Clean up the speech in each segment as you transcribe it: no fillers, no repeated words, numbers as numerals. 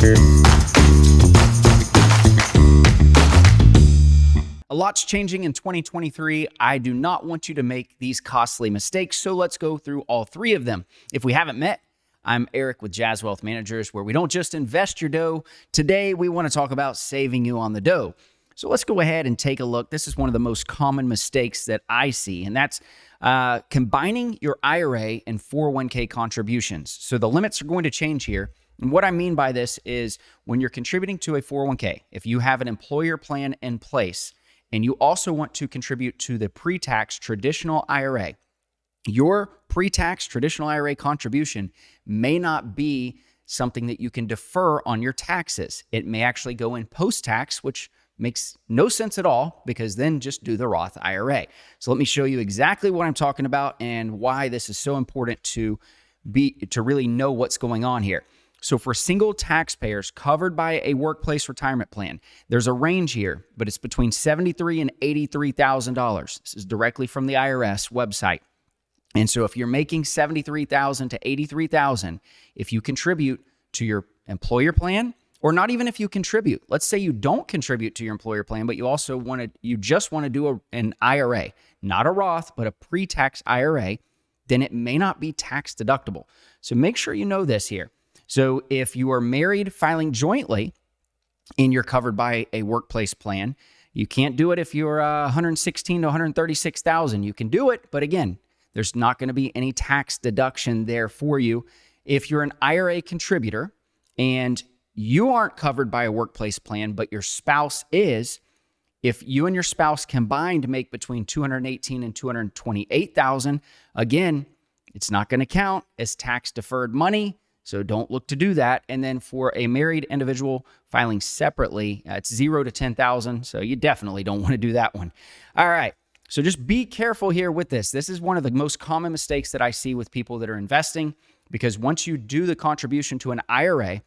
A lot's changing in 2023. I do not want you to make these costly mistakes, so let's go through all three of them. If we haven't met, I'm Eric with Jazz Wealth Managers, where we don't just invest your dough. Today, we want to talk about saving you on the dough. So let's go ahead and take a look. This is one of the most common mistakes that I see, and that's combining your IRA and 401k contributions. So the limits are going to change here. And what I mean by this is when you're contributing to a 401k, if you have an employer plan in place, and you also want to contribute to the pre-tax traditional IRA, your pre-tax traditional IRA contribution may not be something that you can defer on your taxes. It may actually go in post-tax, which makes no sense at all, because then just do the Roth IRA. So let me show you exactly what I'm talking about and why this is so important to really know what's going on here. So for single taxpayers covered by a workplace retirement plan, there's a range here, but it's between $73,000 and $83,000. This is directly from the IRS website. And so if you're making $73,000 to $83,000, if you contribute to your employer plan, or not even if you contribute, let's say you don't contribute to your employer plan, but you just want to do an IRA, not a Roth, but a pre-tax IRA, then it may not be tax deductible. So make sure you know this here. So if you are married filing jointly and you're covered by a workplace plan, you can't do it if you're $116,000 to $136,000. You can do it, but again, there's not going to be any tax deduction there for you. If you're an IRA contributor and you aren't covered by a workplace plan, but your spouse is, if you and your spouse combined make between $218,000 and $228,000, again, it's not going to count as tax deferred money. So don't look to do that. And then for a married individual filing separately, it's $0 to $10,000. So you definitely don't want to do that one. All right. So just be careful here with this. This is one of the most common mistakes that I see with people that are investing, because once you do the contribution to an IRA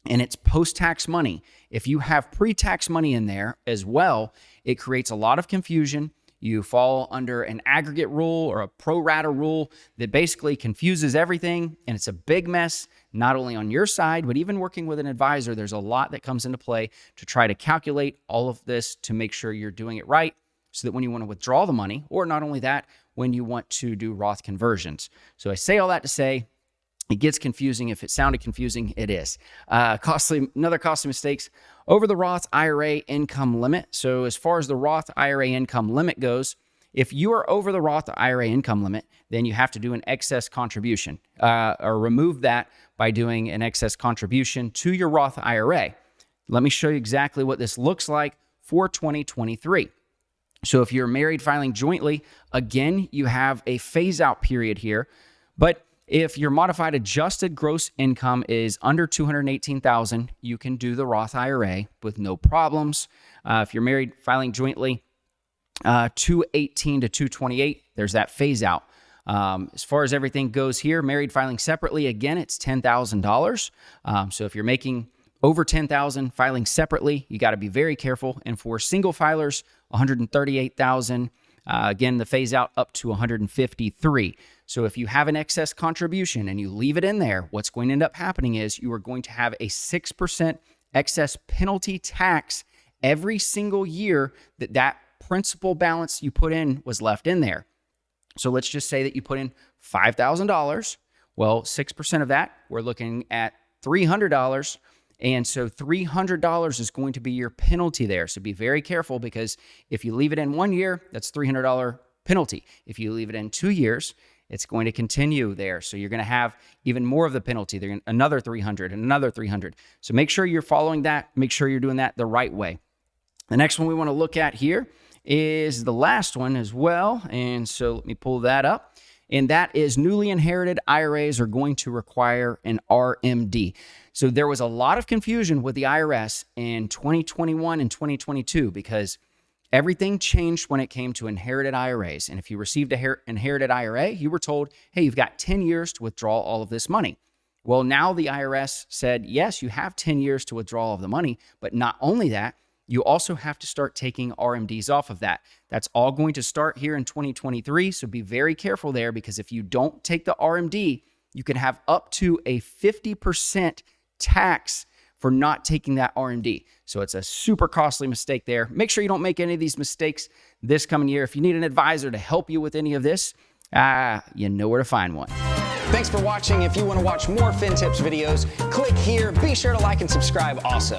and it's post-tax money, if you have pre-tax money in there as well, it creates a lot of confusion. You fall under an aggregate rule or a pro rata rule that basically confuses everything, and it's a big mess, not only on your side, but even working with an advisor. There's a lot that comes into play to try to calculate all of this to make sure you're doing it right, so that when you want to withdraw the money, or not only that, when you want to do Roth conversions. So I say all that to say, it gets confusing. If it sounded confusing, it is. Another costly mistakes over the Roth IRA income limit. So as far as the Roth IRA income limit goes, if you are over the Roth IRA income limit, then you have to do an excess contribution or remove that by doing an excess contribution to your Roth IRA. Let me show you exactly what this looks like for 2023. So if you're married filing jointly, again, you have a phase out period here, but if your modified adjusted gross income is under $218,000, you can do the Roth IRA with no problems. If you're married filing jointly, $218,000 to $228,000, there's that phase out. As far as everything goes here, married filing separately, again, it's $10,000. So if you're making over $10,000 filing separately, you got to be very careful. And for single filers, $138,000. Again, the phase out up to $153,000. So if you have an excess contribution and you leave it in there, what's going to end up happening is you are going to have a 6% excess penalty tax every single year that principal balance you put in was left in there. So let's just say that you put in $5,000. Well, 6% of that, we're looking at $300. And so $300 is going to be your penalty there. So be very careful, because if you leave it in 1 year, that's $300 penalty. If you leave it in 2 years, it's going to continue there. So you're going to have even more of the penalty. They're another $300 and another $300. So make sure you're following that. Make sure you're doing that the right way. The next one we want to look at here is the last one as well. And so let me pull that up. And that is newly inherited IRAs are going to require an RMD. So there was a lot of confusion with the IRS in 2021 and 2022 because everything changed when it came to inherited IRAs. And if you received an inherited IRA, you were told, hey, you've got 10 years to withdraw all of this money. Well, now the IRS said, yes, you have 10 years to withdraw all of the money, but not only that, you also have to start taking RMDs off of that. That's all going to start here in 2023, so be very careful there, because if you don't take the RMD, you can have up to a 50% tax for not taking that RMD. So it's a super costly mistake there. Make sure you don't make any of these mistakes this coming year. If you need an advisor to help you with any of this, you know where to find one. Thanks for watching. If you want to watch more FinTips videos, click here. Be sure to like and subscribe also.